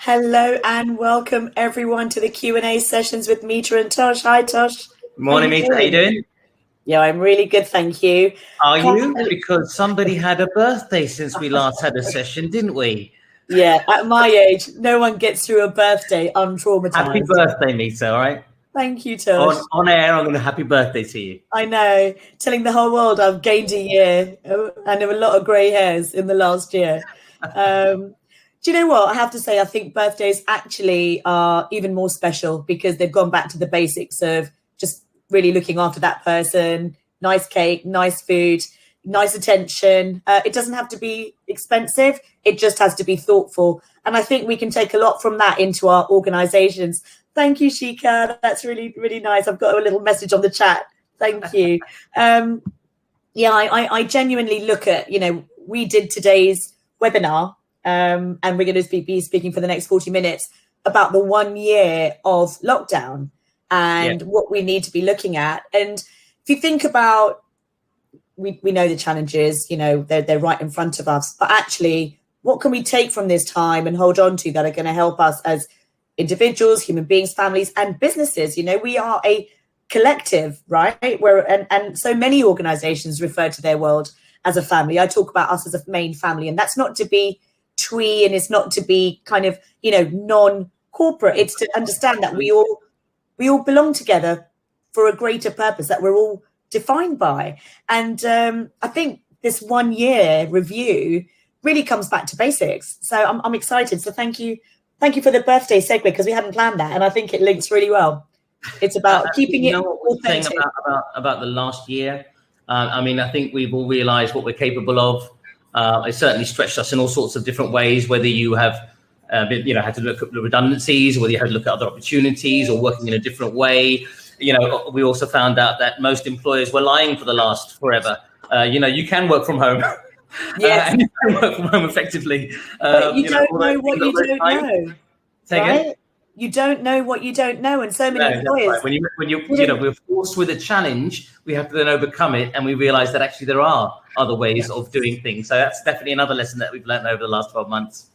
Hello and welcome everyone to the Q&A sessions with Meeta and Tosh. Hi, Tosh. Morning, Meeta. How you doing? Yeah, I'm really good, thank you. Are you? Because somebody had a birthday since we last had a session, didn't we? Yeah, at my age, no one gets through a birthday untraumatized. Happy birthday, Meeta, all right? Thank you, Tosh. On air, I'm going to happy birthday to you. I know, telling the whole world I've gained a year and a lot of grey hairs in the last year. Do you know what? I have to say, I think birthdays actually are even more special because they've gone back to the basics of just really looking after that person. Nice cake, nice food, nice attention. It doesn't have to be expensive. It just has to be thoughtful. And I think we can take a lot from that into our organizations. Thank you, Shika. That's really, really nice. I've got a little message on the chat. Thank you. I genuinely look at, we did today's webinar. And we're going to be speaking for the next 40 minutes about the 1 year of lockdown and what we need to be looking at. And if you think about, we know the challenges, they're right in front of us, but actually what can we take from this time and hold on to that are going to help us as individuals, human beings, families and businesses? We are a collective, right? And so many organizations refer to their world as a family. I talk about us as a main family, and that's not to be twee and it's not to be kind of non-corporate. It's to understand that we all belong together for a greater purpose that we're all defined by. And I think this 1 year review really comes back to basics. So I'm excited. So thank you for the birthday segue, because we hadn't planned that, and I think it links really well. It's about keeping it authentic. About the last year. I think we've all realised what we're capable of. It certainly stretched us in all sorts of different ways, whether you have had to look at the redundancies, or whether you had to look at other opportunities or working in a different way. We also found out that most employers were lying for the last forever. You can work from home. Yes. And you can work from home effectively. But you don't know what you don't know. Say again? You don't know what you don't know, and so many employers. Right. When we're forced with a challenge, we have to then overcome it, and we realise that actually there are other ways of doing things. So that's definitely another lesson that we've learned over the last 12 months.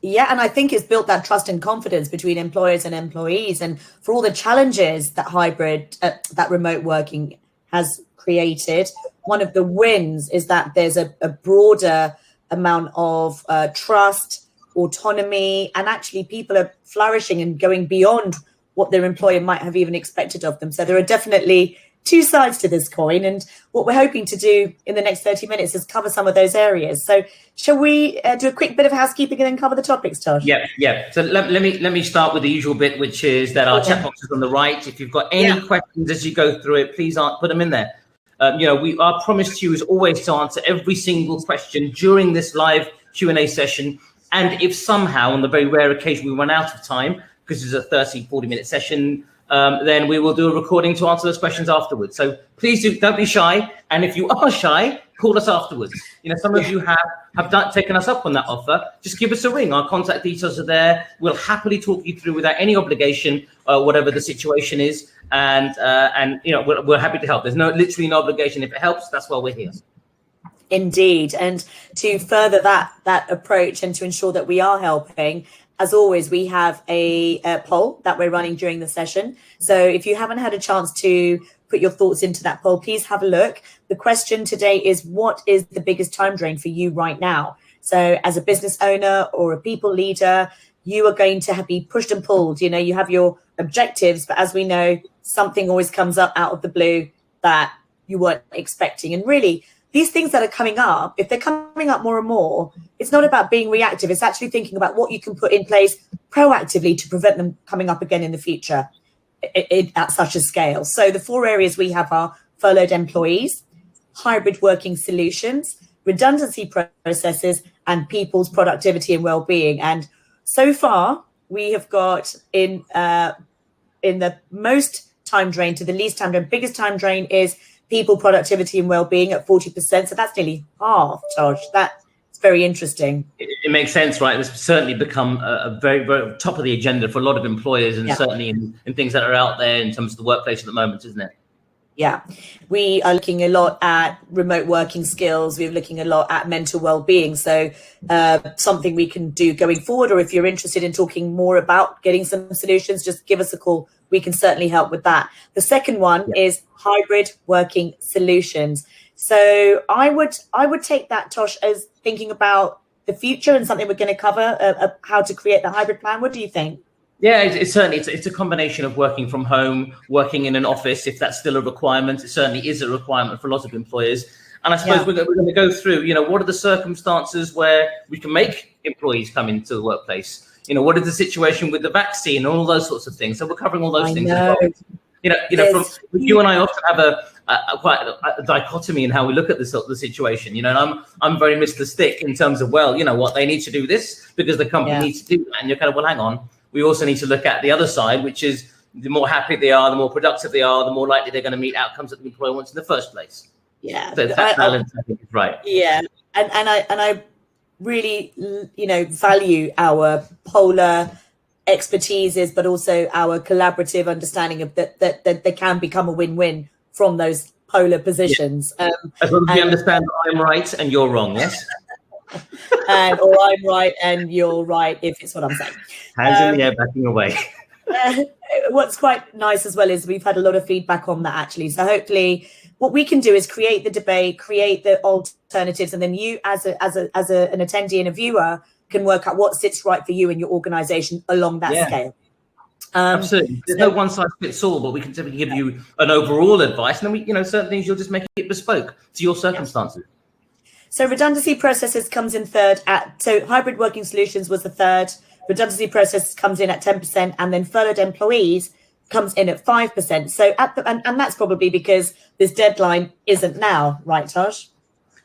Yeah, and I think it's built that trust and confidence between employers and employees, and for all the challenges that that remote working has created, one of the wins is that there's a broader amount of trust, autonomy, and actually people are flourishing and going beyond what their employer might have even expected of them. So there are definitely two sides to this coin, and what we're hoping to do in the next 30 minutes is cover some of those areas. So shall we do a quick bit of housekeeping and then cover the topics, Tosh? Yeah. So let me start with the usual bit, which is that our chat box is on the right. If you've got any questions as you go through it, please put them in there. Our promise to you is always to answer every single question during this live Q&A session. And if somehow, on the very rare occasion, we run out of time, because it's a 40-minute session, then we will do a recording to answer those questions afterwards. So please don't be shy. And if you are shy, call us afterwards. Some of you have taken us up on that offer. Just give us a ring. Our contact details are there. We'll happily talk you through without any obligation, whatever the situation is. And we're happy to help. There's literally no obligation. If it helps, that's why we're here. Indeed. And to further that approach and to ensure that we are helping, as always, we have a poll that we're running during the session. So if you haven't had a chance to put your thoughts into that poll, please have a look. The question today is, what is the biggest time drain for you right now? So as a business owner or a people leader, you are going to be pushed and pulled. You have your objectives, but as we know, something always comes up out of the blue that you weren't expecting. And really, these things that are coming up, if they're coming up more and more, it's not about being reactive. It's actually thinking about what you can put in place proactively to prevent them coming up again in the future at such a scale. So the 4 areas we have are furloughed employees, hybrid working solutions, redundancy processes, and people's productivity and well-being. And so far, we have got in the most time drain to the least time drain. Biggest time drain is people, productivity and well-being at 40%. So that's nearly half, Tosh. That's very interesting. It makes sense, right? It's certainly become a very, very top of the agenda for a lot of employers, and certainly in things that are out there in terms of the workplace at the moment, isn't it? Yeah, we are looking a lot at remote working skills. We're looking a lot at mental well-being. So something we can do going forward, or if you're interested in talking more about getting some solutions, just give us a call. We can certainly help with that. The second one is hybrid working solutions. So I would take that, Tosh, as thinking about the future and something we're going to cover, how to create the hybrid plan. What do you think? Yeah, it's certainly it's a combination of working from home, working in an office, if that's still a requirement. It certainly is a requirement for a lot of employers. And I suppose we're going to go through, what are the circumstances where we can make employees come into the workplace? What is the situation with the vaccine and all those sorts of things? So we're covering all those things as well. You and I often have quite a dichotomy in how we look at the situation. And I'm very Mr. Stick in terms of, what they need to do this because the company needs to do that. And you're kind of, well, hang on. We also need to look at the other side, which is the more happy they are, the more productive they are, the more likely they're going to meet outcomes that the employer wants in the first place. Yeah, so that balance, I think, is right. Yeah, and I really, value our polar expertises, but also our collaborative understanding of that they can become a win-win from those polar positions. As long as we understand that I'm right and you're wrong, yes. Or I'm right and you're right if it's what I'm saying. Hands in the air, backing away. What's quite nice as well is we've had a lot of feedback on that, actually. So hopefully what we can do is create the debate, create the alternatives, and then you as an attendee and a viewer can work out what sits right for you and your organization along that scale. Absolutely. There's no one size fits all, but we can typically give you an overall advice, and then certain things you'll just make it bespoke to your circumstances. So redundancy processes comes in third so hybrid working solutions was the third. Redundancy process comes in at 10%, and then furloughed employees comes in at 5%. So and that's probably because this deadline isn't now, right, Tosh?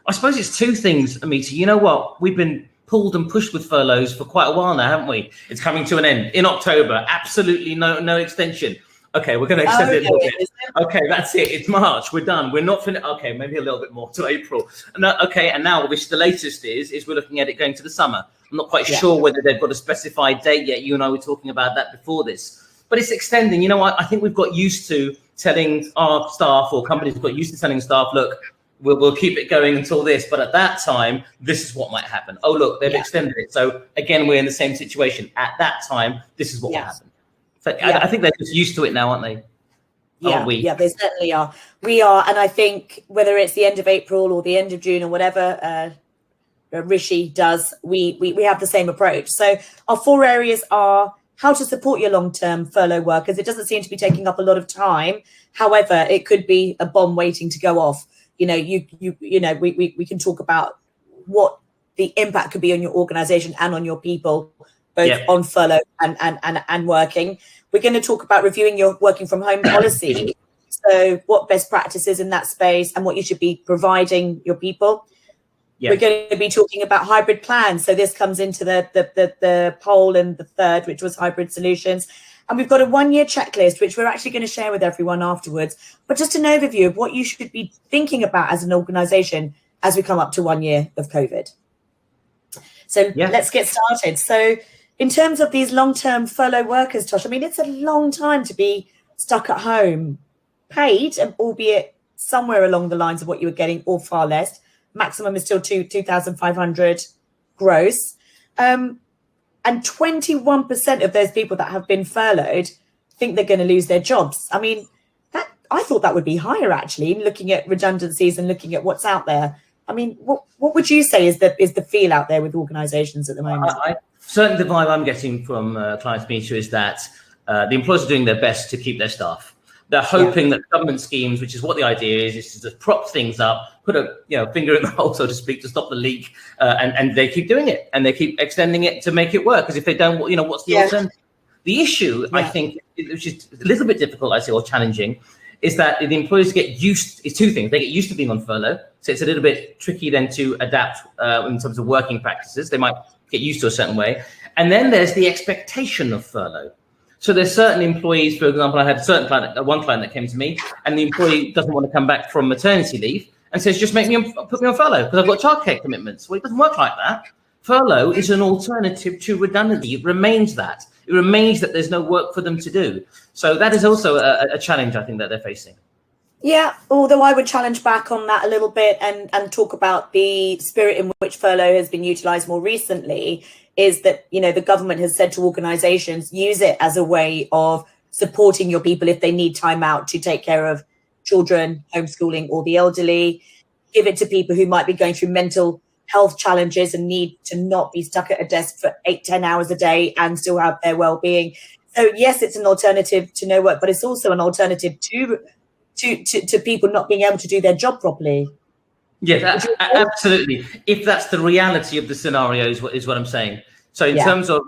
I suppose it's two things, Meeta. You know what? We've been pulled and pushed with furloughs for quite a while now, haven't we? It's coming to an end in October. Absolutely no extension. Okay, we're going to extend it a little bit. Okay, that's it. It's March. We're done. We're not finished. Okay, maybe a little bit more to April. And now the latest is we're looking at it going to the summer. I'm not quite sure whether they've got a specified date yet. You and I were talking about that before this. But it's extending. I think we've got used to telling our staff, or companies have got used to telling staff, look, we'll keep it going until this. But at that time, this is what might happen. Oh, look, they've extended it. So again, we're in the same situation. At that time, this is what will happen. So I think they're just used to it now, aren't they? Yeah, they certainly are. We are, and I think whether it's the end of April or the end of June or whatever Rishi does, we have the same approach. So our 4 areas are how to support your long-term furlough workers. It doesn't seem to be taking up a lot of time. However, it could be a bomb waiting to go off. We can talk about what the impact could be on your organization and on your people, both on furlough and working. We're going to talk about reviewing your working from home policy. So what best practices in that space and what you should be providing your people. We're going to be talking about hybrid plans. So this comes into the poll and the third, which was hybrid solutions. And we've got a 1-year checklist, which we're actually going to share with everyone afterwards. But just an overview of what you should be thinking about as an organization as we come up to 1 year of COVID. So let's get started. So in terms of these long-term furlough workers, Tosh, I mean, it's a long time to be stuck at home, paid, albeit somewhere along the lines of what you were getting or far less. Maximum is still 2,500 gross. And 21% of those people that have been furloughed think they're going to lose their jobs. I mean, I thought that would be higher, actually, looking at redundancies and looking at what's out there. I mean, what would you say is the feel out there with organisations at the moment? Certainly the vibe I'm getting from clients, Meeta, is that the employers are doing their best to keep their staff. They're hoping that government schemes, which is what the idea is to just prop things up, put a finger in the hole, so to speak, to stop the leak, and they keep doing it and they keep extending it to make it work. Because if they don't, what's the alternative? The issue, I think, which is a little bit difficult, I say, or challenging, is that the employers get used. It's two things. They get used to being on furlough, so it's a little bit tricky then to adapt in terms of working practices. They might get used to a certain way, and then there's the expectation of furlough. So there's certain employees, for example, I had one client that came to me, and the employee doesn't want to come back from maternity leave and says, just put me on furlough because I've got childcare commitments. Well, it doesn't work like that. Furlough is an alternative to redundancy. It remains that. It remains that there's no work for them to do. So that is also a challenge, I think, that they're facing. Yeah, although I would challenge back on that a little bit and talk about the spirit in which furlough has been utilised more recently, is that, you know, the government has said to organisations, use it as a way of supporting your people if they need time out to take care of children, homeschooling, or the elderly. Give it to people who might be going through mental health challenges and need to not be stuck at a desk for 8-10 hours a day and still have their well-being. So yes, it's an alternative to no work, but it's also an alternative to people not being able to do their job properly. Yes, absolutely. If that's the reality of the scenario, is what I'm saying. So in terms of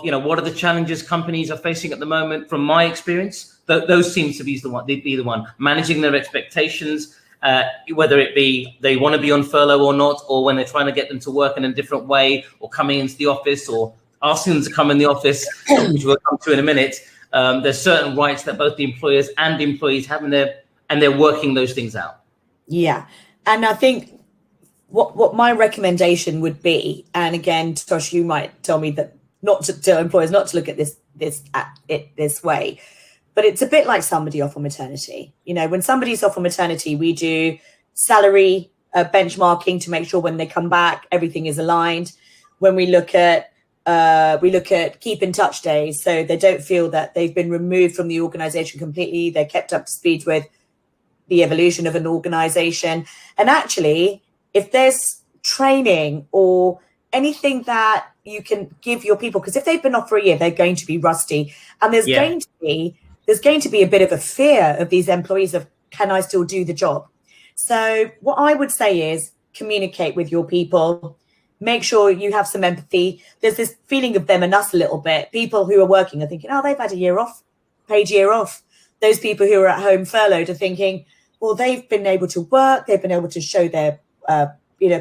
you know, what are the challenges companies are facing at the moment? From my experience, those seems to be the one managing their expectations, whether it be they want to be on furlough or not, or when they're trying to get them to work in a different way, or coming into the office, or asking them to come in the office, which we'll come to in a minute. There's certain rights that both the employers and the employees have in there, and they're working those things out. Yeah. And I think what my recommendation would be, and again, Tosh, you might tell me that not to tell employers not to look at this way, but it's a bit like somebody off on maternity. You know, when somebody's off on maternity, we do salary benchmarking to make sure when they come back, everything is aligned. When we look at keep in touch days, so they don't feel that they've been removed from the organization completely. They're kept up to speed with the evolution of an organization. And actually, if there's training or anything that you can give your people, because if they've been off for a year, they're going to be rusty. And there's going to be a bit of a fear of these employees of, can I still do the job? So what I would say is communicate with your people. Make sure you have some empathy. There's this feeling of them and us a little bit. People who are working are thinking, oh, they've had a year off, paid year off. Those people who are at home furloughed are thinking, well, they've been able to work, they've been able to show their,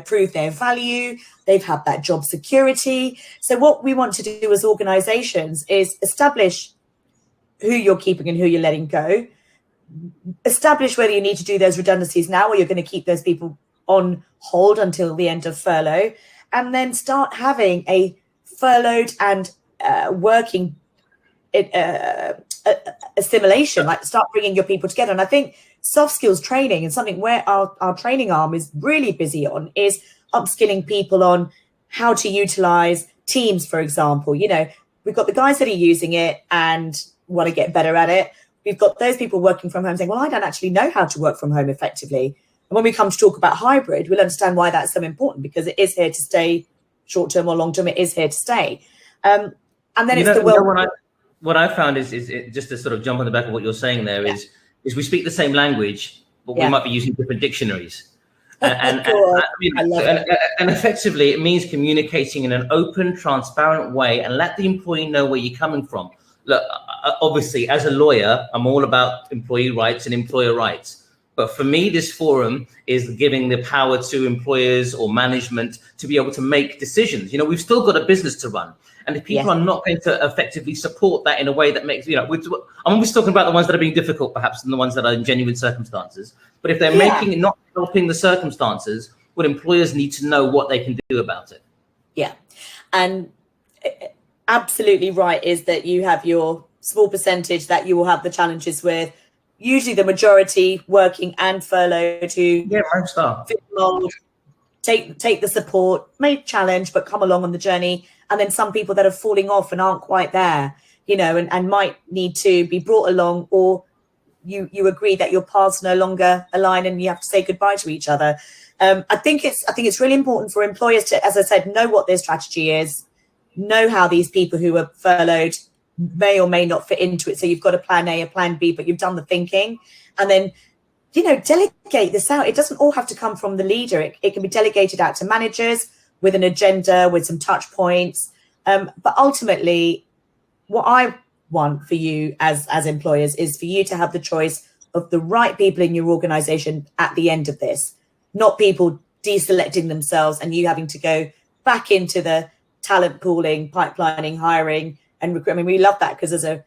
prove their value, they've had that job security. So what we want to do as organizations is establish who you're keeping and who you're letting go, establish whether you need to do those redundancies now or you're going to keep those people on hold until the end of furlough, and then start having a furloughed and working assimilation, like start bringing your people together. And I think soft skills training, and something where our training arm is really busy on, is upskilling people on how to utilize Teams, for example. You know, we've got the guys that are using it and want to get better at it. We've got those people working from home saying, well, I don't actually know how to work from home effectively. And when we come to talk about hybrid, we'll understand why that's so important, because it is here to stay, short term or long term, it is here to stay. And then what I found is just to sort of jump on the back of what you're saying there, is we speak the same language, but we might be using different dictionaries. And effectively, it means communicating in an open, transparent way and let the employee know where you're coming from. Look, obviously, as a lawyer, I'm all about employee rights and employer rights. But for me, this forum is giving the power to employers or management to be able to make decisions. You know, we've still got a business to run. And if people are not going to effectively support that in a way that makes, you know, I'm always talking about the ones that are being difficult, perhaps, and the ones that are in genuine circumstances. But if they're making it, not helping the circumstances, what employers need to know what they can do about it. Yeah. And absolutely right is that you have your small percentage that you will have the challenges with, usually the majority working and furloughed who take the support, may challenge, but come along on the journey. And then some people that are falling off and aren't quite there, you know, and might need to be brought along, or you agree that your paths no longer align and you have to say goodbye to each other. I think it's really important for employers to, as I said, know what their strategy is, know how these people who are furloughed may or may not fit into it. So you've got a plan A, a plan B, but you've done the thinking, and then, you know, delegate this out. It doesn't all have to come from the leader. It can be delegated out to managers with an agenda, with some touch points. But ultimately, what I want for you as employers is for you to have the choice of the right people in your organization at the end of this, not people deselecting themselves and you having to go back into the talent pooling, pipelining, hiring, and recruit. I mean, we love that because as a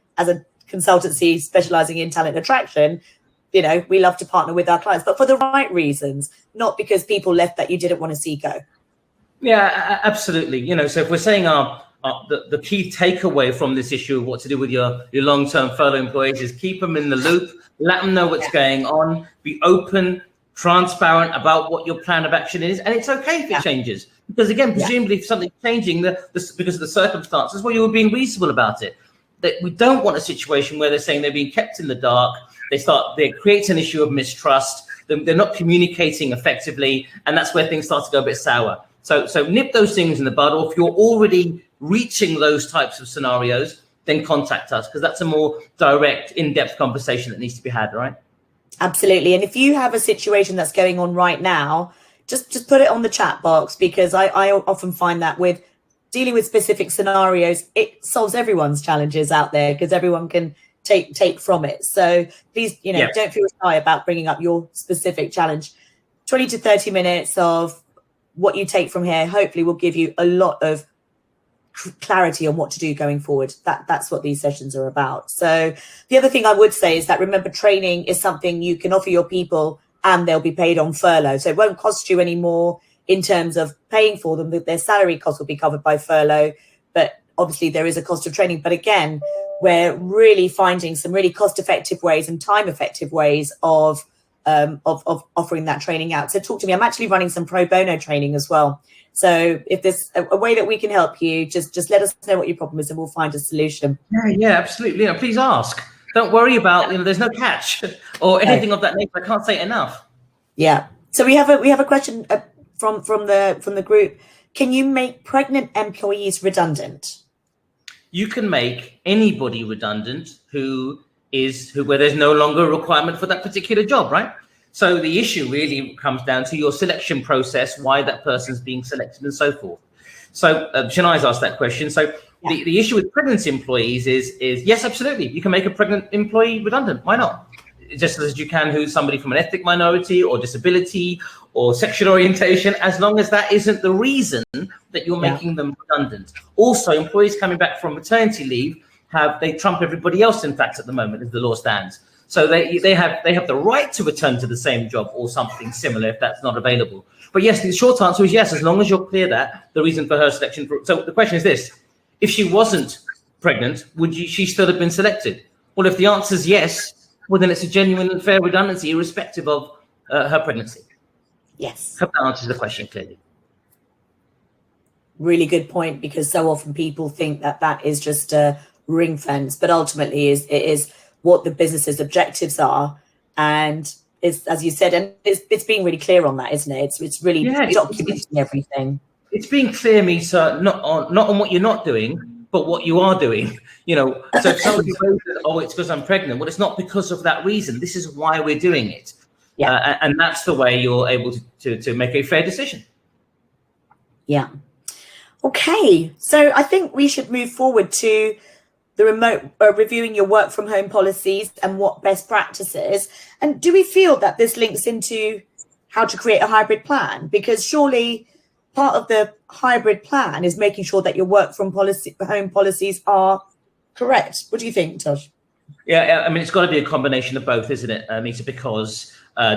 consultancy specializing in talent attraction, you know, we love to partner with our clients, but for the right reasons, not because people left that you didn't want to see go. Yeah, absolutely. You know, so if we're saying our the key takeaway from this issue of what to do with your long-term furlough employees is keep them in the loop, let them know what's going on, be open, transparent about what your plan of action is, and it's okay if it changes. Because again, presumably if something's changing because of the circumstances, well, you were being reasonable about it. That we don't want a situation where they're saying they're being kept in the dark. They create an issue of mistrust. They're not communicating effectively, and that's where things start to go a bit sour. So nip those things in the bud, or if you're already reaching those types of scenarios, then contact us, because that's a more direct, in-depth conversation that needs to be had, right? Absolutely. And if you have a situation that's going on right now, just put it on the chat box, because I often find that with dealing with specific scenarios, it solves everyone's challenges out there, because everyone can take from it. So please, don't feel shy about bringing up your specific challenge. 20 to 30 minutes of what you take from here hopefully will give you a lot of clarity on what to do going forward. That's what these sessions are about. So the other thing I would say is that, remember, training is something you can offer your people and they'll be paid on furlough. So it won't cost you any more in terms of paying for them. Their salary costs will be covered by furlough, but obviously there is a cost of training. But again, we're really finding some really cost-effective ways and time-effective ways of offering that training out. So talk to me. I'm actually running some pro bono training as well. So if there's a way that we can help you, just let us know what your problem is and we'll find a solution. Yeah, absolutely. Please ask. Don't worry about, there's no catch or anything of that nature. I can't say it enough. Yeah. So we have a question from the group. Can you make pregnant employees redundant? You can make anybody redundant where there's no longer a requirement for that particular job, right? So the issue really comes down to your selection process, why that person's being selected and so forth. So Shania's asked that question. So the issue with pregnancy employees is yes, absolutely. You can make a pregnant employee redundant. Why not? Just as you can who's somebody from an ethnic minority or disability or sexual orientation, as long as that isn't the reason that you're making them redundant. Also, employees coming back from maternity leave they trump everybody else, in fact, at the moment, as the law stands. So they have the right to return to the same job or something similar if that's not available. But yes, the short answer is yes, as long as you're clear that the reason for her selection. So the question is this: if she wasn't pregnant, would she still have been selected? Well, if the answer is yes, well then it's a genuine and fair redundancy, irrespective of her pregnancy. Yes. Hope that answers the question clearly. Really good point, because so often people think that is just a ring fence, but ultimately it is what the business's objectives are, and it's, as you said, and it's being really clear on that, isn't it? It's really documenting everything. It's being clear, Meeta, not on what you're not doing, but what you are doing. So if somebody goes, oh, it's because I'm pregnant. Well, it's not because of that reason. This is why we're doing it. Yeah. And that's the way you're able to make a fair decision. Yeah. Okay. So I think we should move forward to the remote reviewing your work from home policies and what best practices. And do we feel that this links into how to create a hybrid plan? Because surely part of the hybrid plan is making sure that your work from home policies are correct. What do you think, Tosh? Yeah, I mean, it's got to be a combination of both, isn't it, Meeta? Because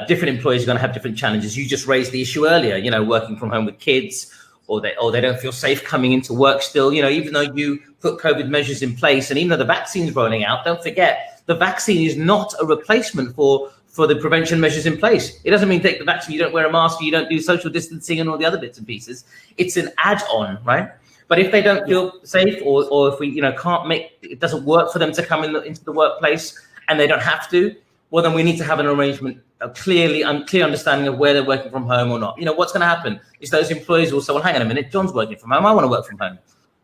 different employees are going to have different challenges. You just raised the issue earlier, working from home with kids, or they don't feel safe coming into work still, even though you put COVID measures in place, and even though the vaccine's rolling out, don't forget, the vaccine is not a replacement for the prevention measures in place. It doesn't mean take the vaccine, you don't wear a mask, you don't do social distancing and all the other bits and pieces. It's an add-on, right? But if they don't feel safe, or if we can't it doesn't work for them to come into the workplace and they don't have to, well, then we need to have an arrangement, a clear understanding of where they're working from home or not. What's going to happen is those employees will say, well, hang on a minute, John's working from home, I want to work from home.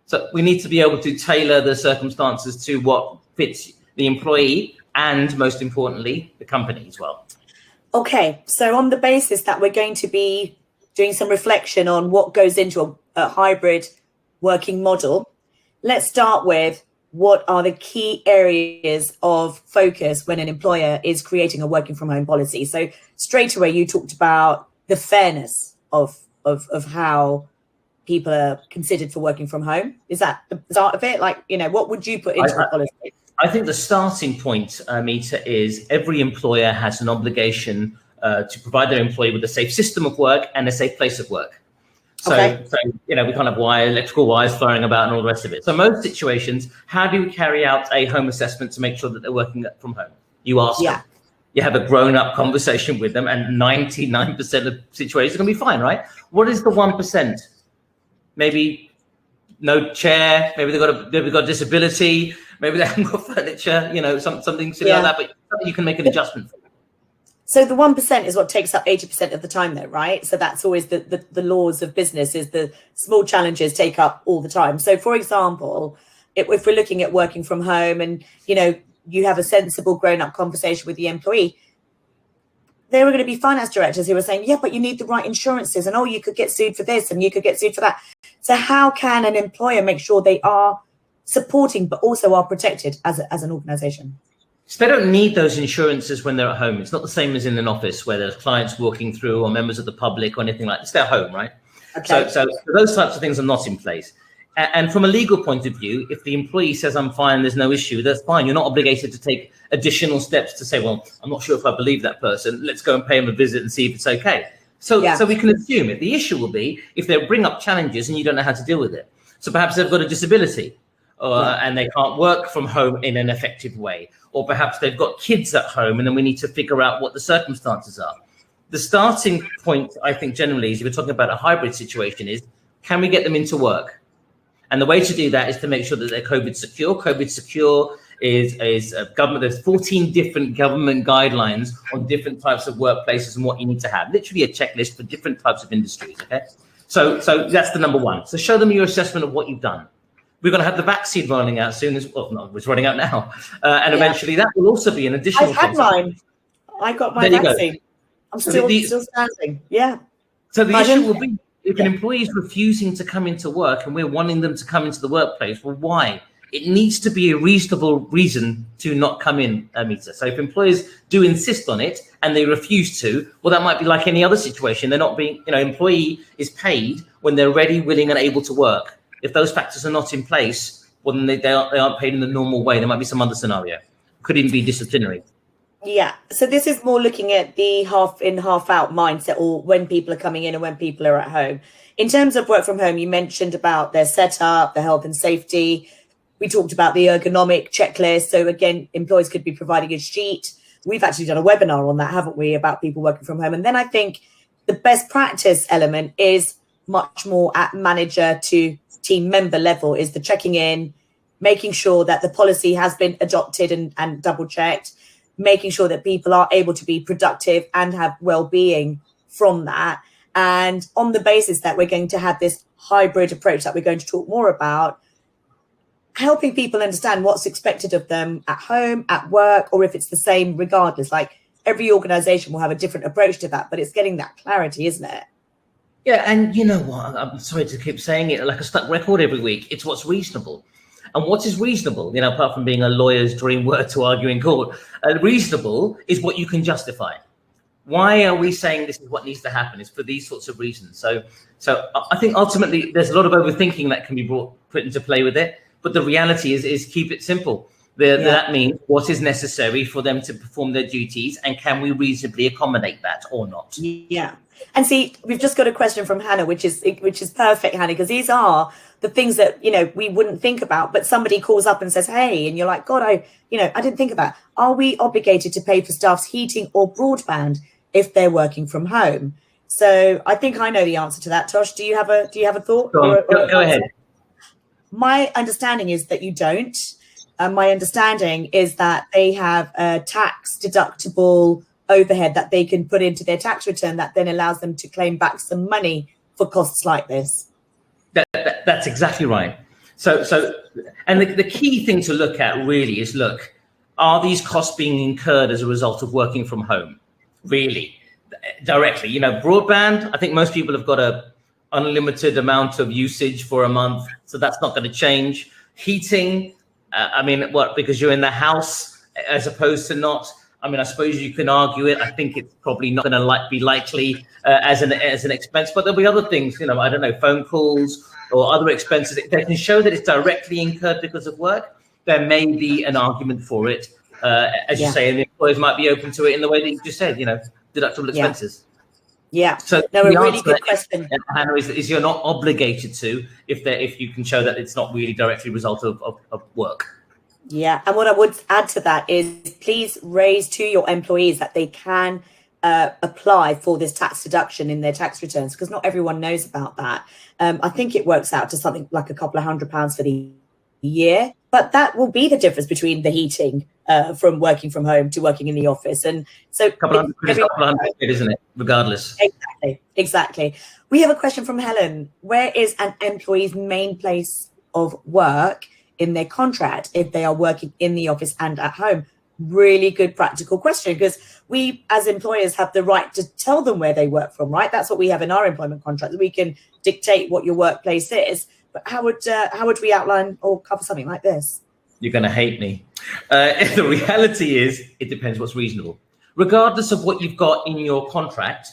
So we need to be able to tailor the circumstances to what fits the employee and, most importantly, the company as well. Okay, so on the basis that we're going to be doing some reflection on what goes into a hybrid working model, let's start with what are the key areas of focus when an employer is creating a working from home policy. So straight away, you talked about the fairness of how people are considered for working from home. Is that the start of it? What would you put into the policy? I think the starting point, Meeta, is every employer has an obligation to provide their employee with a safe system of work and a safe place of work. So, we can't have electrical wires flying about and all the rest of it. So most situations, how do we carry out a home assessment to make sure that they're working from home? You ask them. You have a grown-up conversation with them, and 99% of situations are going to be fine, right? What is the 1%? Maybe no chair. Maybe they've got a disability. Maybe they haven't got furniture. Something silly like that. But you can make an adjustment for. So the 1% is what takes up 80% of the time, though, right? So that's always the laws of business, is the small challenges take up all the time. So, for example, if we're looking at working from home and, you have a sensible grown-up conversation with the employee, there were going to be finance directors who were saying, yeah, but you need the right insurances, and you could get sued for this and you could get sued for that. So how can an employer make sure they are supporting but also are protected as an organization? So they don't need those insurances when they're at home. It's not the same as in an office where there's clients walking through or members of the public or anything like this. They're home, right? Okay. So those types of things are not in place. And from a legal point of view, if the employee says, I'm fine, there's no issue, that's fine. You're not obligated to take additional steps to say, well, I'm not sure if I believe that person. Let's go and pay them a visit and see if it's okay. So we can assume it. The issue will be if they bring up challenges and you don't know how to deal with it. So perhaps they've got a disability and they can't work from home in an effective way. Or perhaps they've got kids at home and then we need to figure out what the circumstances are. The starting point, I think, generally, is if we're talking about a hybrid situation, is can we get them into work? And the way to do that is to make sure that they're COVID secure. COVID secure is government. There's 14 different government guidelines on different types of workplaces and what you need to have. Literally a checklist for different types of industries. Okay, so that's the number one. So show them your assessment of what you've done. We're going to have the vaccine rolling out soon as well. No, it's running out now, and eventually that will also be an additional. I've had mine. I got my vaccine. Go. I'm still standing. Yeah. So the issue will be, if an employee is refusing to come into work and we're wanting them to come into the workplace, well, why? It needs to be a reasonable reason to not come in, Meeta. So if employers do insist on it and they refuse to, well, that might be like any other situation. They're not being, employee is paid when they're ready, willing, and able to work. If those factors are not in place, well, then they aren't paid in the normal way. There might be some other scenario. Could even be disciplinary. Yeah. So this is more looking at the half in, half out mindset, or when people are coming in and when people are at home. In terms of work from home, you mentioned about their setup, the health and safety. We talked about the ergonomic checklist. So again, employees could be providing a sheet. We've actually done a webinar on that, haven't we, about people working from home. And then I think the best practice element is much more at manager to team member level, is the checking in, making sure that the policy has been adopted and double checked, making sure that people are able to be productive and have well-being from that. And on the basis that we're going to have this hybrid approach that we're going to talk more about, helping people understand what's expected of them at home, at work, or if it's the same regardless. Like every organization will have a different approach to that, but it's getting that clarity, isn't it? Yeah, and you know what? I'm sorry to keep saying it like a stuck record every week. It's what's reasonable. And what is reasonable, apart from being a lawyer's dream word to argue in court, reasonable is what you can justify. Why are we saying this is what needs to happen? It's for these sorts of reasons. So I think ultimately there's a lot of overthinking that can be put into play with it. But the reality is keep it simple. That means what is necessary for them to perform their duties, and can we reasonably accommodate that or not? Yeah. And see, we've just got a question from Hannah, which is perfect, Hannah, because these are the things that, we wouldn't think about, but somebody calls up and says, hey, and you're like, God, I didn't think of that. Are we obligated to pay for staff's heating or broadband if they're working from home? So I think I know the answer to that. Tosh, do you have a thought? Go ahead. My understanding is that you don't. My understanding is that they have a tax deductible overhead that they can put into their tax return that then allows them to claim back some money for costs like this. That's exactly right. So and the key thing to look at really is, are these costs being incurred as a result of working from home? Really, directly, broadband, I think most people have got a unlimited amount of usage for a month, so that's not going to change. Heating, because you're in the house as opposed to not. I suppose you can argue it. I think it's probably not going to be likely as an expense, but there'll be other things, I don't know, phone calls or other expenses. If they can show that it's directly incurred because of work, there may be an argument for it. As you say, and the employers might be open to it in the way that you just said, deductible expenses. Yeah. So no, a the really answer, good question. Hannah, is you're not obligated to if you can show that it's not really directly a result of work. Yeah. And what I would add to that is please raise to your employees that they can apply for this tax deduction in their tax returns, because not everyone knows about that. I think it works out to something like a couple of £100 for the year, but that will be the difference between the heating from working from home to working in the office. And so Couple of hundred, isn't it? Regardless. Exactly. We have a question from Helen. Where is an employee's main place of work in their contract if they are working in the office and at home? Really good practical question, because we as employers have the right to tell them where they work from, right? That's what we have in our employment contract. We can dictate what your workplace is. But how would we outline or cover something like this? You're going to hate me. The reality is it depends what's reasonable. Regardless of what you've got in your contract,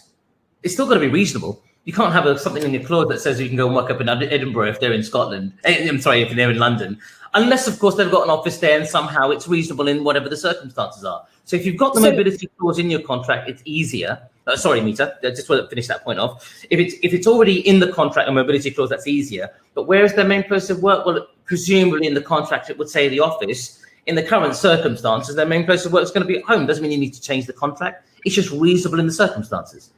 it's still got to be reasonable. You can't have something in your clause that says you can go and work up in Edinburgh if they're in Scotland. I'm sorry, if they're in London. Unless, of course, they've got an office there and somehow it's reasonable in whatever the circumstances are. So if you've got the mobility clause in your contract, it's easier. Sorry, Meeta, I just want to finish that point off. If it's already in the contract, a mobility clause, that's easier. But where is their main place of work? Well, presumably in the contract, it would say the office. In the current circumstances, their main place of work is going to be at home. Doesn't mean you need to change the contract. It's just reasonable in the circumstances.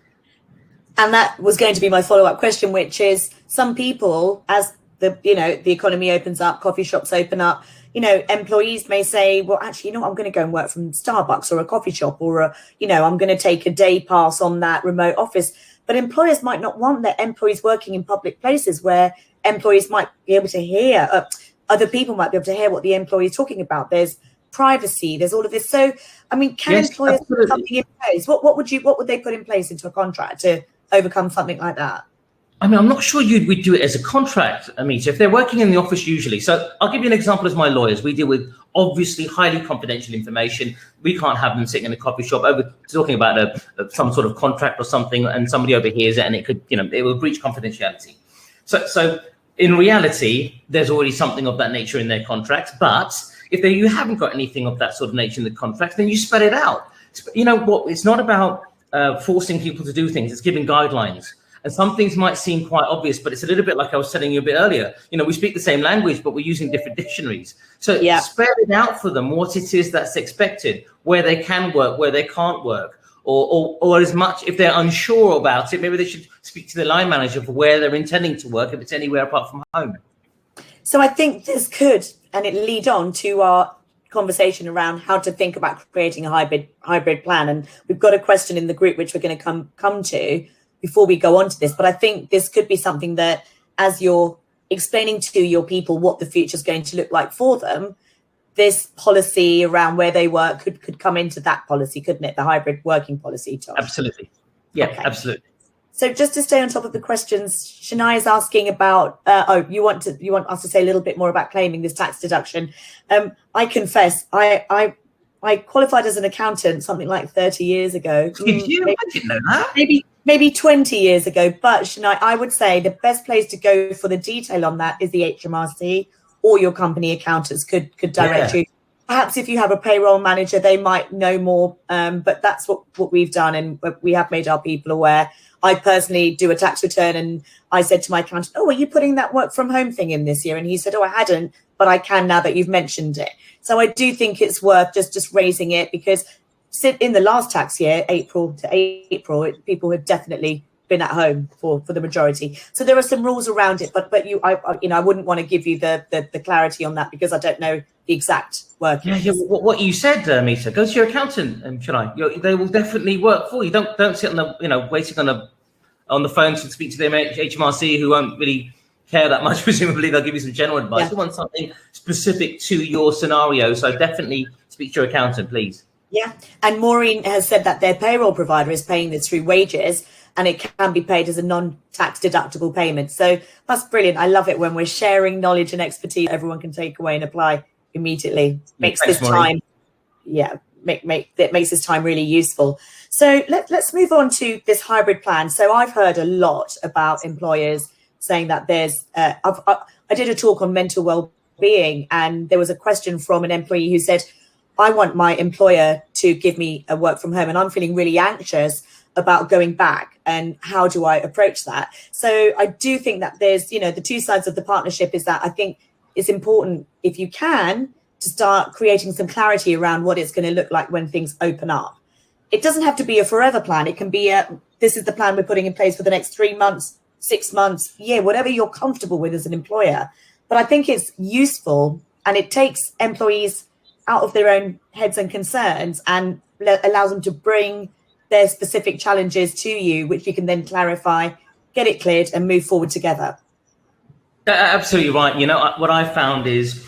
And that was going to be my follow-up question, which is some people, as the economy opens up, coffee shops open up, employees may say, well, actually, I'm going to go and work from Starbucks or a coffee shop, or I'm going to take a day pass on that remote office. But employers might not want their employees working in public places where employees might be able to hear, other people might be able to hear what the employee is talking about. There's privacy, there's all of this. So, I mean, can employers put something in place? What would they put in place into a contract to overcome something like that? I mean, I'm not sure we'd do it as a contract, Meeta, if they're working in the office usually. So I'll give you an example as my lawyers. We deal with obviously highly confidential information. We can't have them sitting in a coffee shop talking about some sort of contract or something, and somebody overhears it and it could, it will breach confidentiality. So in reality, there's already something of that nature in their contract. But if you haven't got anything of that sort of nature in the contract, then you spell it out. You know what? It's not about forcing people to do things. It's giving guidelines. And some things might seem quite obvious, but it's a little bit like I was telling you a bit earlier. We speak the same language, but we're using different dictionaries. So spell it out for them what it is that's expected, where they can work, where they can't work, or as much if they're unsure about it, maybe they should speak to the line manager for where they're intending to work if it's anywhere apart from home. So I think this could, and it lead on to our conversation around how to think about creating a hybrid plan. And we've got a question in the group which we're going to come to before we go on to this. But I think this could be something that, as you're explaining to your people what the future is going to look like for them, this policy around where they work could come into that policy, couldn't it? The hybrid working policy, Tosh? Absolutely. Yeah, okay. Absolutely. So just to stay on top of the questions, Shania is asking about, you want us to say a little bit more about claiming this tax deduction. I confess, I qualified as an accountant something like 30 years ago. Did you? I didn't know that. Maybe 20 years ago. But Shania, I would say the best place to go for the detail on that is the HMRC, or your company accountants could direct you. Perhaps if you have a payroll manager, they might know more. But that's what we've done, and we have made our people aware. I personally do a tax return, and I said to my accountant, "Oh, are you putting that work from home thing in this year?" And he said, "Oh, I hadn't, but I can now that you've mentioned it." So I do think it's worth just raising it, because in the last tax year, April to April, people had definitely been at home for the majority. So there are some rules around it, but I wouldn't want to give you the clarity on that, because I don't know the exact work. Yeah. What you said, Meeta, go to your accountant, Shania. They will definitely work for you. Don't sit on the waiting on the phone to speak to them HMRC, who won't really care that much. Presumably, they'll give you some general advice. Yeah. You want something specific to your scenario, so definitely speak to your accountant, please. Yeah, and Maureen has said that their payroll provider is paying this through wages, and it can be paid as a non-tax deductible payment. So that's brilliant. I love it when we're sharing knowledge and expertise everyone can take away and apply immediately. Makes this time, it makes this time really useful. So let's move on to this hybrid plan. So I've heard a lot about employers saying that there's, I did a talk on mental well-being, and there was a question from an employee who said, I want my employer to give me a work from home, and I'm feeling really anxious about going back and how do I approach that. So I do think that there's, you know, the two sides of the partnership is that I think it's important, if you can, to start creating some clarity around what it's going to look like when things open up. It doesn't have to be a forever plan. It can be this is the plan we're putting in place for the next 3 months, 6 months, whatever you're comfortable with as an employer. But I think it's useful, and it takes employees out of their own heads and concerns and allows them to bring their specific challenges to you, which you can then clarify, get it cleared, and move forward together. Absolutely right. You know, what I found is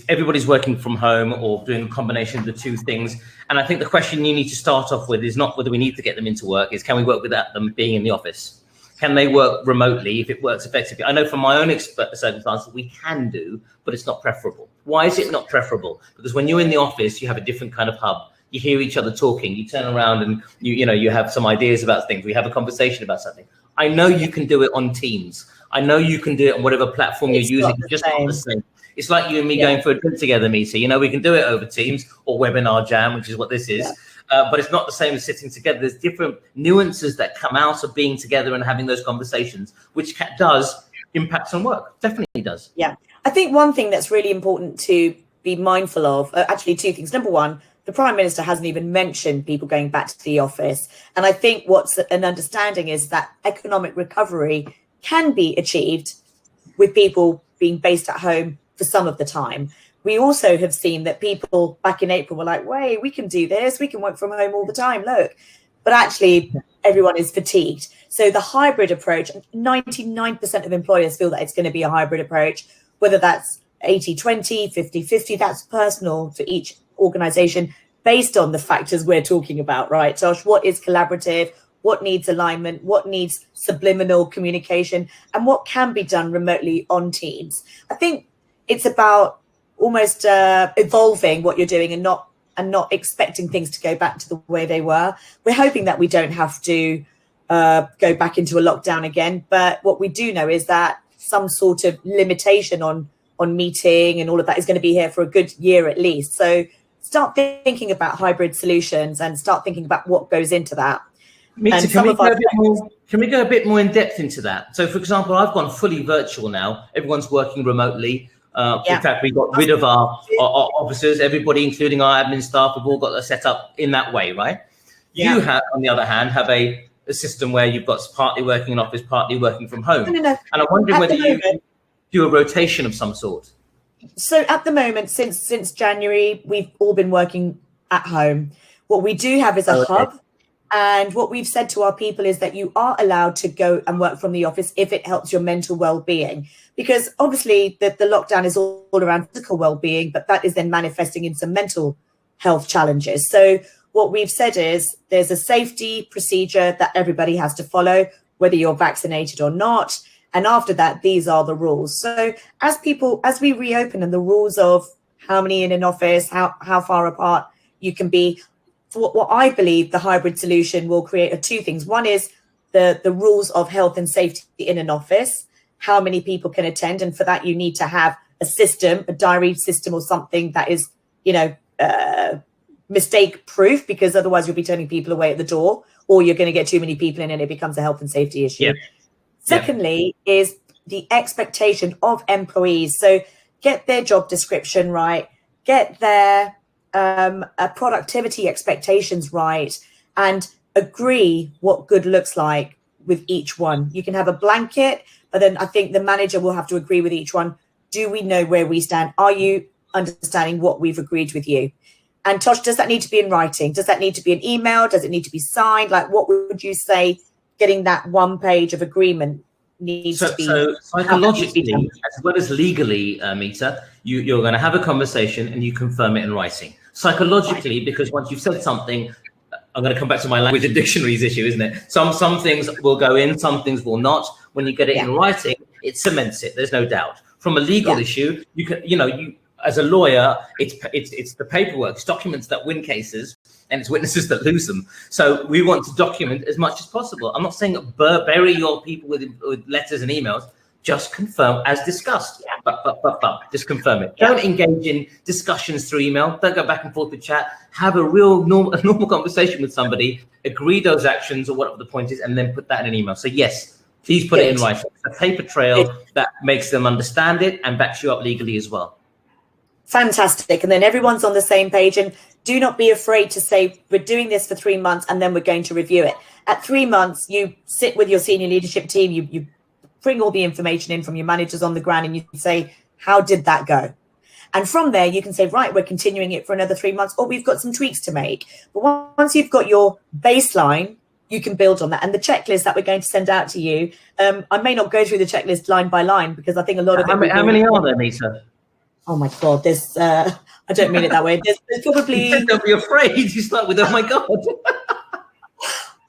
everybody's working from home or doing a combination of the two things. And I think the question you need to start off with is not whether we need to get them into work, is can we work without them being in the office? Can they work remotely if it works effectively? I know from my own circumstances we can do, but it's not preferable. Why is it not preferable? Because when you're in the office, you have a different kind of hub. You hear each other talking, you turn around and you have some ideas about things. We have a conversation about something. I know you can do it on Teams. I know you can do it on whatever platform you're using. It's just not the same. It's like you and me going for a drink together, Meeta. You know, we can do it over Teams or Webinar Jam, which is what this is. But it's not the same as sitting together. There's different nuances that come out of being together and having those conversations, which does impact on work. Definitely does. Yeah. I think one thing that's really important to be mindful of, actually two things. Number one, the Prime Minister hasn't even mentioned people going back to the office. And I think what's an understanding is that economic recovery can be achieved with people being based at home for some of the time. We also have seen that people back in April were like, wait, we can do this. We can work from home all the time. Look, but actually everyone is fatigued. So the hybrid approach, 99% of employers feel that it's going to be a hybrid approach, whether that's 80-20, 50-50, that's personal to each organization based on the factors we're talking about, right, Tosh? What is collaborative? What needs alignment? What needs subliminal communication? And what can be done remotely on Teams? I think it's about almost evolving what you're doing and not expecting things to go back to the way they were. We're hoping that we don't have to go back into a lockdown again. But what we do know is that some sort of limitation on meeting and all of that is going to be here for a good year at least. So start thinking about hybrid solutions and start thinking about what goes into that. Meeta, can we go a bit more in depth into that? So, for example, I've gone fully virtual now. Everyone's working remotely. In fact, we got rid of our officers, everybody, including our admin staff, have all got a set up in that way, right? Yeah. You have, on the other hand, have a system where you've got partly working in office, partly working from home. No. And I'm wondering whether you do a rotation of some sort. So at the moment, since January, we've all been working at home. What we do have is a hub. And what we've said to our people is that you are allowed to go and work from the office if it helps your mental well-being. Because obviously the lockdown is all around physical well-being, but that is then manifesting in some mental health challenges. So what we've said is there's a safety procedure that everybody has to follow, whether you're vaccinated or not. And after that, these are the rules. So as we reopen and the rules of how many in an office, how far apart you can be, what I believe the hybrid solution will create are two things. One is the rules of health and safety in an office, how many people can attend. And for that, you need to have a system, a diary system or something that is, mistake proof, because otherwise you'll be turning people away at the door, or you're going to get too many people in and it becomes a health and safety issue. Yeah. Secondly, is the expectation of employees. So get their job description right, get their productivity expectations right, and agree what good looks like with each one. You can have a blanket, but then I think the manager will have to agree with each one. Do we know where we stand? Are you understanding what we've agreed with you? And Tosh, does that need to be in writing? Does that need to be an email? Does it need to be signed? Like, what would you say getting that one page of agreement needs to be? So psychologically, as well as legally, Meeta, you're going to have a conversation and you confirm it in writing. Psychologically, because once you've said something, I'm going to come back to my language and dictionaries issue, isn't it? Some things will go in, some things will not. When you get it in writing, it cements it. There's no doubt. From a legal issue, you can, you as a lawyer, it's the paperwork, it's documents that win cases, and it's witnesses that lose them. So we want to document as much as possible. I'm not saying bury your people with letters and emails. Just confirm as discussed. Just confirm it. Don't engage in discussions through email. Don't go back and forth with chat. Have a real normal conversation with somebody. Agree those actions or whatever the point is, and then put that in an email. So yes, please put it in writing. A paper trail that makes them understand it and backs you up legally as well. Fantastic. And then everyone's on the same page. And do not be afraid to say, we're doing this for 3 months and then we're going to review it. At 3 months, you sit with your senior leadership team, you bring all the information in from your managers on the ground and you say, how did that go? And from there, you can say, right, we're continuing it for another 3 months, or we've got some tweaks to make. But once you've got your baseline, you can build on that. And the checklist that we're going to send out to you, I may not go through the checklist line by line because I think a lot of How many are there, Meeta? Oh my God, there's, I don't mean it that way. There's probably... Don't be afraid. You start with, oh my God.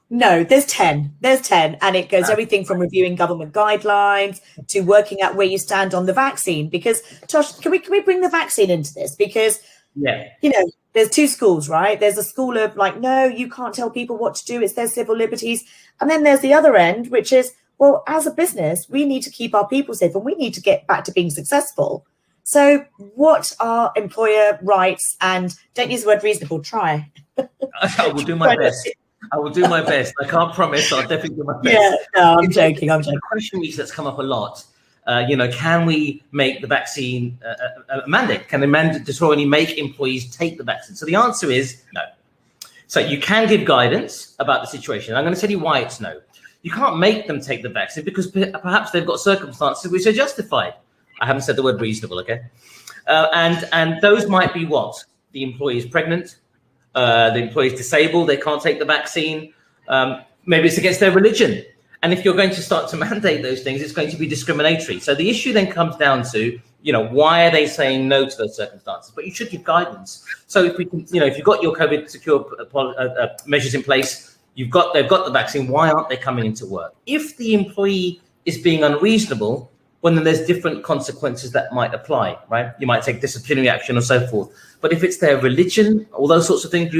No, there's 10. There's 10. And it goes everything from reviewing government guidelines to working out where you stand on the vaccine. Because, Tosh, can we bring the vaccine into this? Because, you know, there's 2 schools, right? There's a school of like, no, you can't tell people what to do. It's their civil liberties. And then there's the other end, which is, well, as a business, we need to keep our people safe and we need to get back to being successful. So what are employer rights? And don't use the word reasonable, try. I will do my best. I will do my best. I can't promise. I'll definitely do my best. Yeah, no, I'm joking. The question that's come up a lot, can we make the vaccine a mandate? Can they mandatorily make employees take the vaccine? So the answer is no. So you can give guidance about the situation. I'm going to tell you why it's no. You can't make them take the vaccine because perhaps they've got circumstances which are justified. I haven't said the word reasonable, okay? And those might be what? The employee is pregnant, the employee is disabled, they can't take the vaccine, maybe it's against their religion. And if you're going to start to mandate those things, it's going to be discriminatory. So the issue then comes down to, why are they saying no to those circumstances? But you should give guidance. So if we can, if you've got your COVID secure measures in place, they've got the vaccine, why aren't they coming into work? If the employee is being unreasonable, well, then there's different consequences that might apply, right? You might take disciplinary action or so forth. But if it's their religion, all those sorts of things,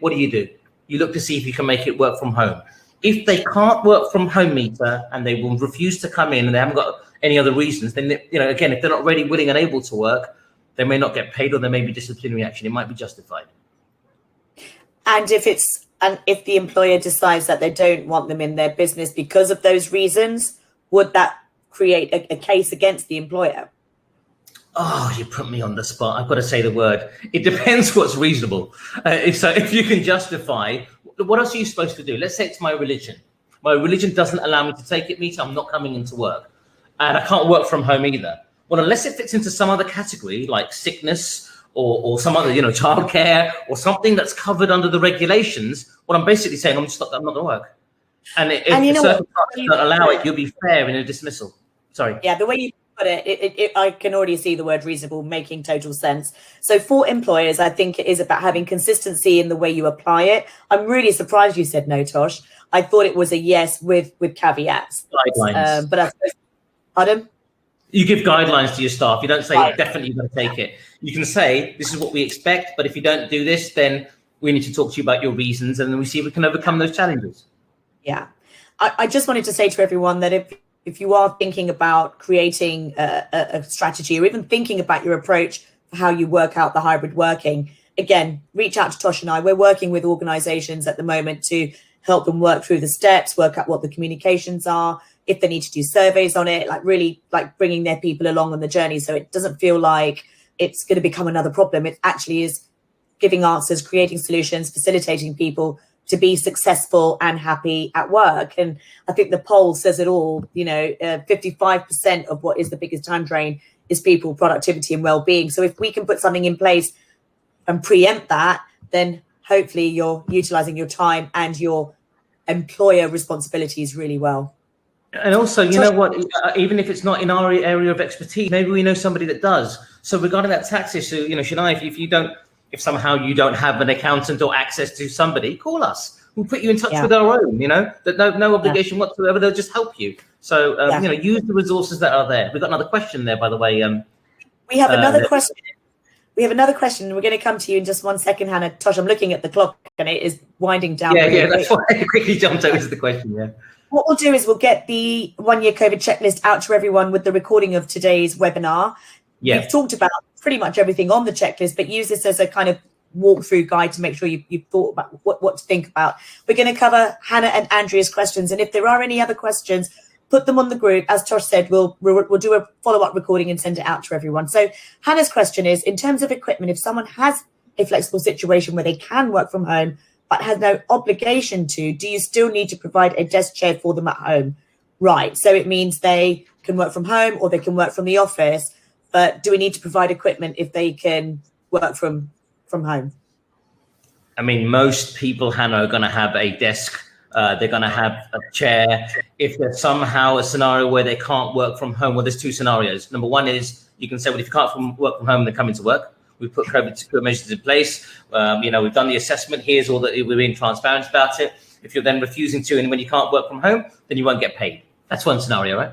what do? You look to see if you can make it work from home. If they can't work from home, Meeta, and they will refuse to come in and they haven't got any other reasons, then, again, if they're not ready, willing and able to work, they may not get paid or there may be disciplinary action. It might be justified. And if the employer decides that they don't want them in their business because of those reasons, would that create a case against the employer? Oh, you put me on the spot. I've got to say the word. It depends what's reasonable. If you can justify, what else are you supposed to do? Let's say it's my religion. My religion doesn't allow me to take it, Meeta. I'm not coming into work. And I can't work from home either. Well, unless it fits into some other category, like sickness or some other, childcare or something that's covered under the regulations, what I'm basically saying, I'm not going to work. And if the circumstances don't allow it, you'll be fair in a dismissal. Sorry. Yeah, the way you put it, I can already see the word reasonable making total sense. So for employers, I think it is about having consistency in the way you apply it. I'm really surprised you said no, Tosh. I thought it was a yes with caveats. Guidelines. But I suppose, pardon? You give guidelines to your staff. You don't say definitely you're going to take it. You can say this is what we expect, but if you don't do this, then we need to talk to you about your reasons, and then we see if we can overcome those challenges. Yeah. I just wanted to say to everyone that if you are thinking about creating a strategy or even thinking about your approach for how you work out the hybrid working, again, reach out to Tosh and I. We're working with organizations at the moment to help them work through the steps, work out what the communications are, if they need to do surveys on it, really bringing their people along on the journey so it doesn't feel like it's going to become another problem. It actually is giving answers, creating solutions, facilitating people to be successful and happy at work. And I think the poll says it all, 55% of what is the biggest time drain is people, productivity and well-being. So if we can put something in place and preempt that, then hopefully you're utilizing your time and your employer responsibilities really well. And also, you know what, even if it's not in our area of expertise, maybe we know somebody that does. So regarding that tax issue, Shania, if somehow you don't have an accountant or access to somebody, call us. We'll put you in touch with our own, that no obligation whatsoever. They'll just help you. So, use the resources that are there. We've got another question there, by the way. We have another question. We have another question. We're going to come to you in just 1 second, Hannah. Tosh, I'm looking at the clock and it is winding down. Yeah, that's why I quickly jumped over to the question, yeah. What we'll do is we'll get the 1 year COVID checklist out to everyone with the recording of today's webinar. We've talked about pretty much everything on the checklist, but use this as a kind of walkthrough guide to make sure you've thought about what to think about. We're going to cover Hannah and Andrea's questions, and if there are any other questions, put them on the group. As Tosh said, we'll do a follow-up recording and send it out to everyone. So Hannah's question is, in terms of equipment, if someone has a flexible situation where they can work from home but has no obligation to, do you still need to provide a desk chair for them at home? Right. So it means they can work from home or they can work from the office, but do we need to provide equipment if they can work from home? I mean, most people, Hannah, are going to have a desk. They're going to have a chair. If there's somehow a scenario where they can't work from home, well, there's two scenarios. Number one is you can say, well, if you can't work from home, then come into work. We've put COVID secure measures in place. We've done the assessment. Here's all that we're being transparent about it. If you're then refusing to, and when you can't work from home, then you won't get paid. That's one scenario, right?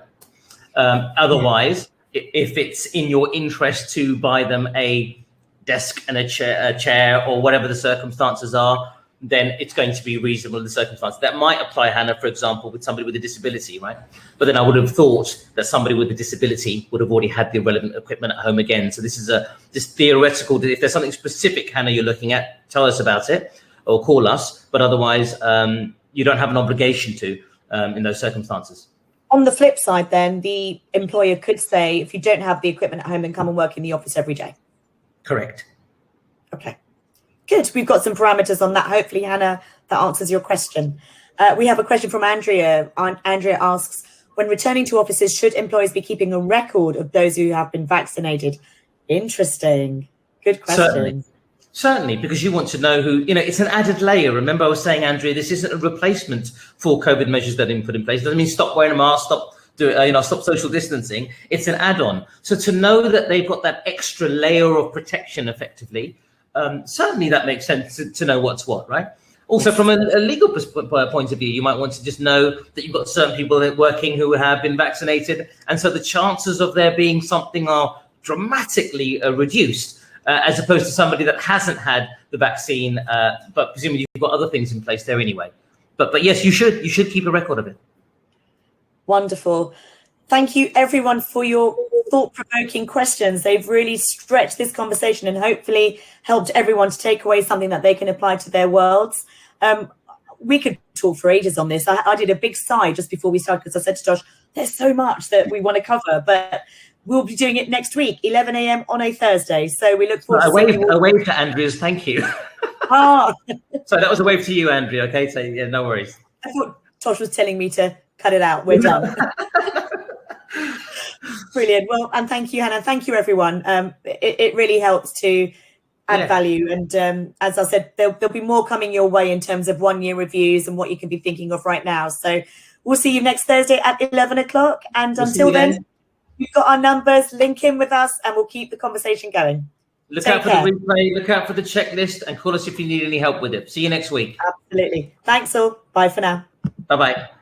Otherwise, if it's in your interest to buy them a desk and a chair or whatever the circumstances are, then it's going to be reasonable in the circumstances. That might apply, Hannah, for example, with somebody with a disability, right? But then I would have thought that somebody with a disability would have already had the relevant equipment at home again. So this is just theoretical. If there's something specific, Hannah, you're looking at, tell us about it or call us. But otherwise, you don't have an obligation to in those circumstances. On the flip side, then, the employer could say, if you don't have the equipment at home, then come and work in the office every day. Correct. Okay. Good. We've got some parameters on that. Hopefully, Hannah, that answers your question. We have a question from Andrea. Andrea asks, when returning to offices, should employers be keeping a record of those who have been vaccinated? Interesting. Good question. Certainly, because you want to know who, it's an added layer. Remember, I was saying, Andrea, this isn't a replacement for COVID measures that have been put in place. It doesn't mean stop wearing a mask, stop social distancing. It's an add-on. So to know that they've got that extra layer of protection effectively, certainly that makes sense to know what's what, right? Also, from a legal point of view, you might want to just know that you've got certain people working who have been vaccinated. And so the chances of there being something are dramatically reduced, as opposed to somebody that hasn't had the vaccine, but presumably you've got other things in place there anyway. But yes, you should keep a record of it. Wonderful. Thank you, everyone, for your thought-provoking questions. They've really stretched this conversation and hopefully helped everyone to take away something that they can apply to their worlds. We could talk for ages on this. I did a big sigh just before we started because I said to Tosh, there's so much that we want to cover, but we'll be doing it next week, 11 a.m. on a Thursday. So we look forward to a wave to Andrea's thank you. So that was a wave to you, Andrea. Okay, so yeah, no worries. I thought Tosh was telling me to cut it out. We're done. Brilliant. Well, and thank you, Hannah. Thank you, everyone. It really helps to add value. And as I said, there'll be more coming your way in terms of 1 year reviews and what you can be thinking of right now. So we'll see you next Thursday at 11 o'clock. And until then, you've got our numbers. Link in with us and we'll keep the conversation going. Look out for the replay. Look out for the checklist and call us if you need any help with it. See you next week. Absolutely. Thanks all. Bye for now. Bye-bye.